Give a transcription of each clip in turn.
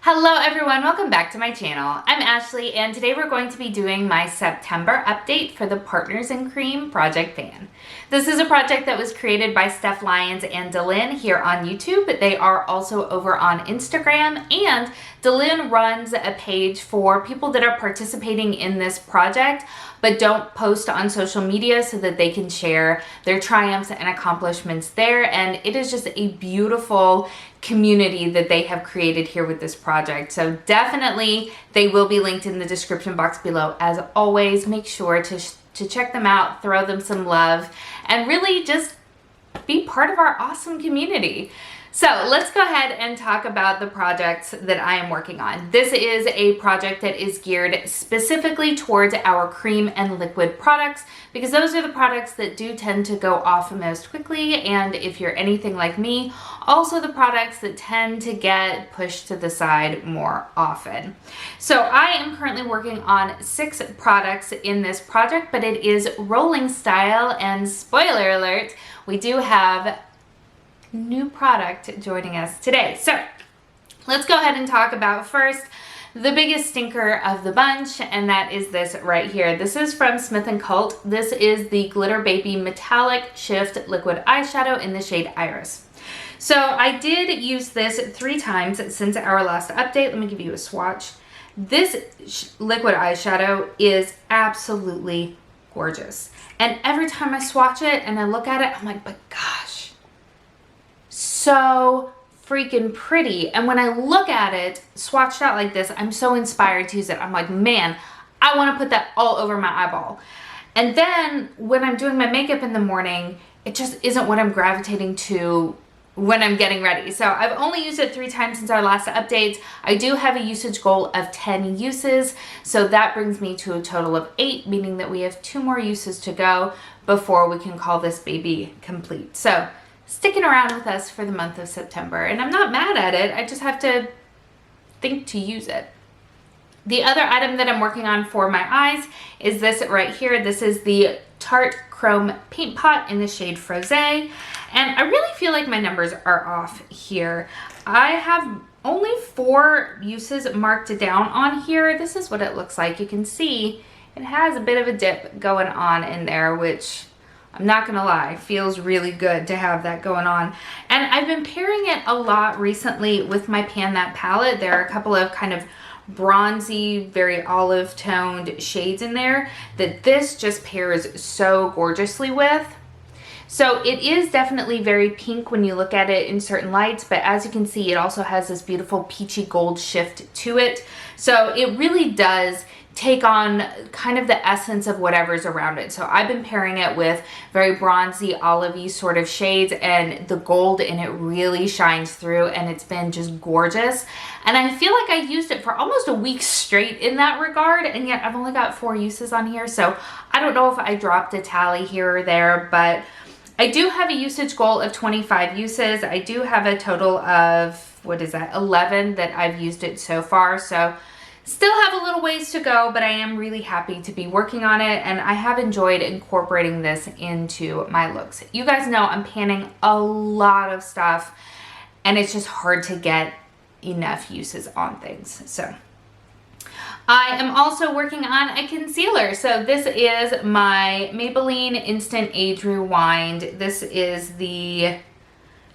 Hello everyone, welcome back to my channel. I'm Ashley and today we're going to be doing my September update for the Partners in Cream project pan. This is a project that was created by Steph Lyons and DaLin here on YouTube. They are also over on Instagram, and DaLin runs a page for people that are participating in this project but don't post on social media so that they can share their triumphs and accomplishments there. And it is just a beautiful community that they have created here with this project. So definitely they will be linked in the description box below. As always, make sure to check them out, throw them some love, and really just be part of our awesome community. So let's go ahead and talk about the projects that I am working on. This is a project that is geared specifically towards our cream and liquid products, because those are the products that do tend to go off most quickly, and if you're anything like me, also the products that tend to get pushed to the side more often. So I am currently working on 6 products in this project, but it is rolling style, and spoiler alert, we do have new product joining us today. So let's go ahead and talk about first the biggest stinker of the bunch, and that is this right here. This is from Smith & Cult. This is the Glitter Baby Metallic Shift Liquid Eyeshadow in the shade Iris. So I did use this 3 times since our last update. Let me give you a swatch. This liquid eyeshadow is absolutely gorgeous, and every time I swatch it and I look at it, I'm like, but gosh, so freaking pretty. And when I look at it swatched out like this, I'm so inspired to use it. I'm like, man, I want to put that all over my eyeball. And then when I'm doing my makeup in the morning, it just isn't what I'm gravitating to when I'm getting ready. So I've only used it 3 times since our last update. I do have a usage goal of 10 uses, so that brings me to a total of 8, meaning that we have 2 more uses to go before we can call this baby complete. So sticking around with us for the month of September, and I'm not mad at it. I just have to think to use it. The other item that I'm working on for my eyes is this right here. This is the Tarte Chrome Paint Pot in the shade Frosé, and I really feel like my numbers are off here. I have only 4 uses marked down on here. This is what it looks like. You can see it has a bit of a dip going on in there, which I'm not gonna lie, feels really good to have that going on. And I've been pairing it a lot recently with my Pan That palette. There are a couple of kind of bronzy, very olive toned shades in there that this just pairs so gorgeously with. So it is definitely very pink when you look at it in certain lights, but as you can see, it also has this beautiful peachy gold shift to it. So it really does take on kind of the essence of whatever's around it. So I've been pairing it with very bronzy, olivey sort of shades, and the gold in it really shines through, and it's been just gorgeous. And I feel like I used it for almost a week straight in that regard, and yet I've only got 4 uses on here. So I don't know if I dropped a tally here or there, but I do have a usage goal of 25 uses. I do have a total of, 11 that I've used it so far. So still have a little ways to go, but I am really happy to be working on it, and I have enjoyed incorporating this into my looks. You guys know I'm panning a lot of stuff, and it's just hard to get enough uses on things. So I am also working on a concealer. So this is my Maybelline Instant Age Rewind. This is the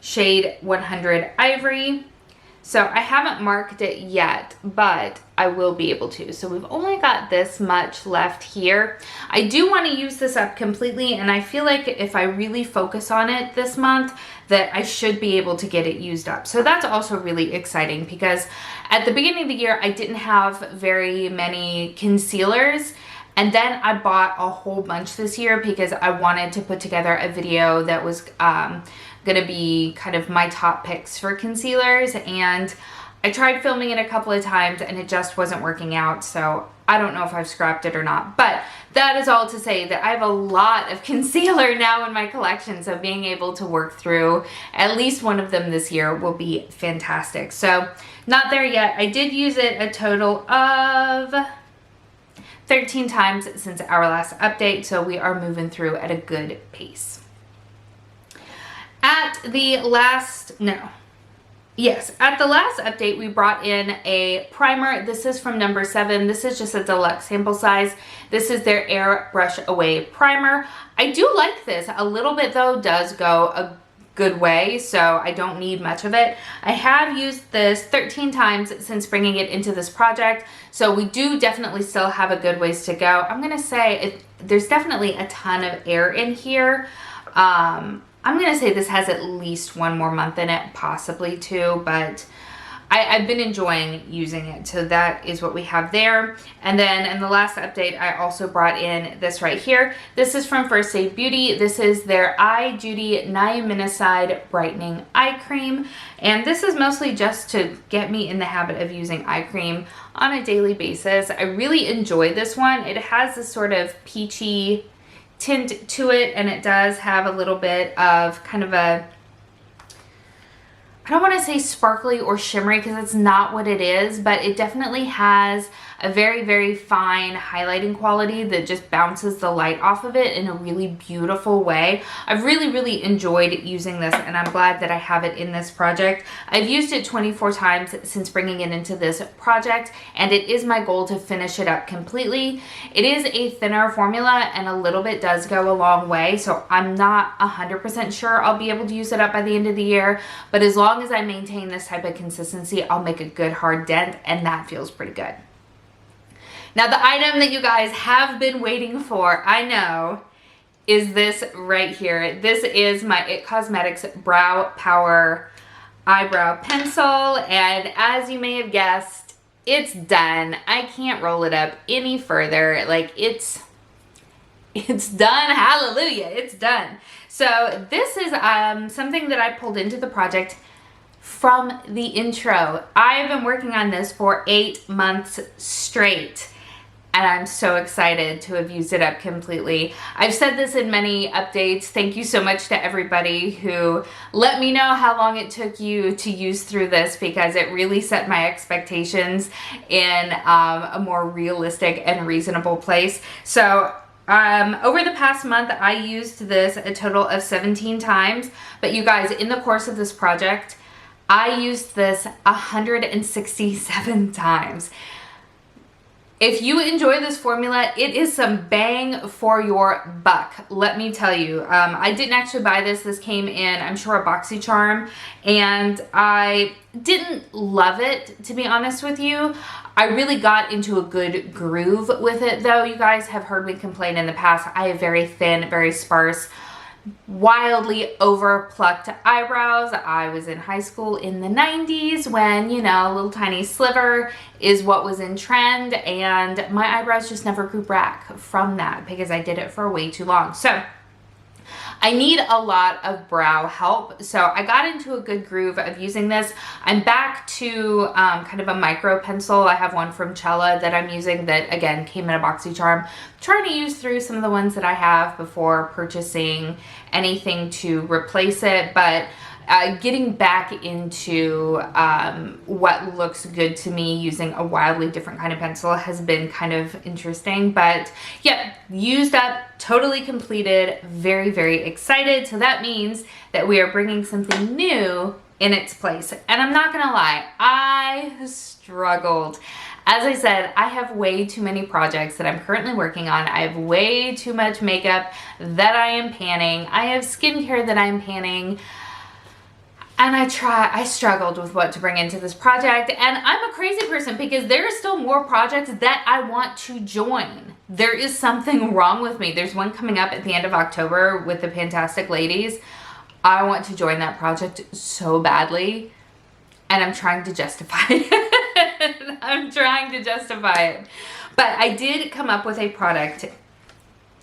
shade 100 Ivory. So I haven't marked it yet, but I will be able to. So we've only got this much left here. I do want to use this up completely, and I feel like if I really focus on it this month, that I should be able to get it used up. So that's also really exciting, because at the beginning of the year, I didn't have very many concealers. And then I bought a whole bunch this year because I wanted to put together a video that was gonna be kind of my top picks for concealers, and I tried filming it a couple of times and it just wasn't working out. So I don't know if I've scrapped it or not, but that is all to say that I have a lot of concealer now in my collection. So being able to work through at least one of them this year will be fantastic. So not there yet. I did use it a total of 13 times since our last update, so we are moving through at a good pace. At the last, no, Yes, at the last update, we brought in a primer. This is from number 7. This is just a deluxe sample size. This is their Airbrush Away primer. I do like this. A little bit, though, does go a good way, so I don't need much of it. I have used this 13 times since bringing it into this project, so we do definitely still have a good ways to go. I'm going to say there's definitely a ton of air in here. I'm going to say this has at least 1 more month in it, possibly 2, but I've been enjoying using it. So that is what we have there. And then in the last update, I also brought in this right here. This is from First Aid Beauty. This is their Eye Duty Niacinamide Brightening Eye Cream. And this is mostly just to get me in the habit of using eye cream on a daily basis. I really enjoy this one. It has this sort of peachy tint to it, and it does have a little bit of kind of a, I don't want to say sparkly or shimmery because that's not what it is, but it definitely has a very, very fine highlighting quality that just bounces the light off of it in a really beautiful way. I've really, really enjoyed using this, and I'm glad that I have it in this project. I've used it 24 times since bringing it into this project, and it is my goal to finish it up completely. It is a thinner formula, and a little bit does go a long way, so I'm not 100% sure I'll be able to use it up by the end of the year, but as long as I maintain this type of consistency, I'll make a good hard dent, and that feels pretty good. Now, the item that you guys have been waiting for, I know, is this right here. This is my IT Cosmetics Brow Power Eyebrow Pencil, and as you may have guessed, it's done. I can't roll it up any further. Like, it's done. Hallelujah, it's done. So this is something that I pulled into the project from the intro. I have been working on this for 8 months straight, and I'm so excited to have used it up completely. I've said this in many updates. Thank you so much to everybody who let me know how long it took you to use through this, because it really set my expectations in a more realistic and reasonable place. So over the past month, I used this a total of 17 times, but you guys, in the course of this project, I used this 167 times. If you enjoy this formula, it is some bang for your buck, let me tell you. I didn't actually buy this. This came in, I'm sure, a BoxyCharm, and I didn't love it, to be honest with you. I really got into a good groove with it, though. You guys have heard me complain in the past. I have very thin, very sparse, wildly over plucked eyebrows. I was in high school in the 90s when, you know, a little tiny sliver is what was in trend, and my eyebrows just never grew back from that because I did it for way too long. So I need a lot of brow help, so I got into a good groove of using this. I'm back to kind of a micro pencil. I have one from Cella that I'm using that, again, came in a BoxyCharm. I'm trying to use through some of the ones that I have before purchasing anything to replace it, but getting back into what looks good to me using a wildly different kind of pencil has been kind of interesting. But yeah, used up, totally completed, very, very excited. So that means that we are bringing something new in its place. And I'm not gonna lie, I struggled. As I said, I have way too many projects that I'm currently working on. I have way too much makeup that I am panning. I have skincare that I'm panning. And I struggled with what to bring into this project, and I'm a crazy person because there are still more projects that I want to join. There is something wrong with me. There's one coming up at the end of October with the Fantastic Ladies. I want to join that project so badly, and I'm trying to justify it. I'm trying to justify it. But I did come up with a product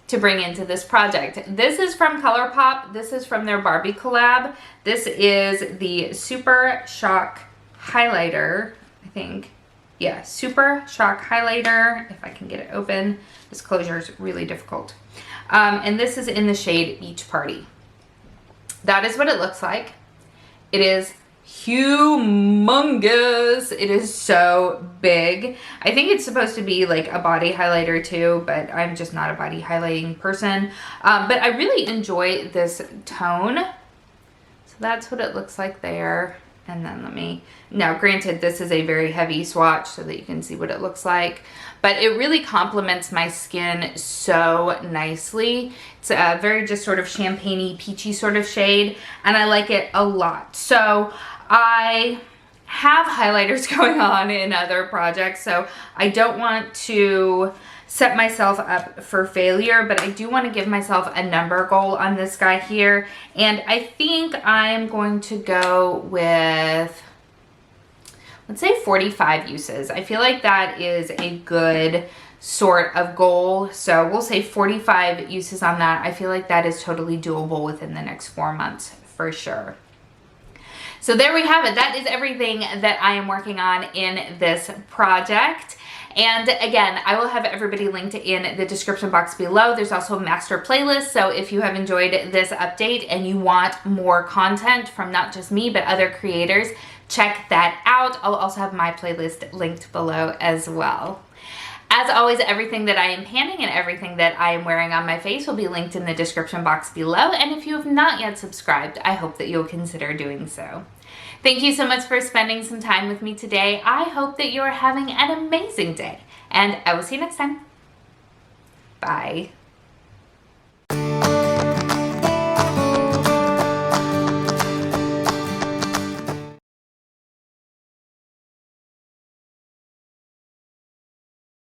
to bring into this project. This is from ColourPop. This is from their Barbie collab. This is the Super Shock Highlighter, I think. Yeah, Super Shock Highlighter, if I can get it open. This closure is really difficult. And this is in the shade Beach Party. That is what it looks like. It is humongous. It is so big. I think it's supposed to be like a body highlighter too, but I'm just not a body highlighting person. But I really enjoy this tone. So that's what it looks like there. And then now granted, this is a very heavy swatch so that you can see what it looks like, but it really complements my skin so nicely. It's a very just sort of champagne-y, peachy sort of shade, and I like it a lot. So I have highlighters going on in other projects, so I don't want to set myself up for failure, but I do want to give myself a number goal on this guy here, and I think I'm going to go with, let's say 45 uses. I feel like that is a good sort of goal, so we'll say 45 uses on that. I feel like that is totally doable within the next 4 months for sure. So there we have it. That is everything that I am working on in this project. And again, I will have everybody linked in the description box below. There's also a master playlist, so if you have enjoyed this update and you want more content from not just me, but other creators, check that out. I'll also have my playlist linked below as well. As always, everything that I am panning and everything that I am wearing on my face will be linked in the description box below. And if you have not yet subscribed, I hope that you'll consider doing so. Thank you so much for spending some time with me today. I hope that you are having an amazing day, and I will see you next time. Bye.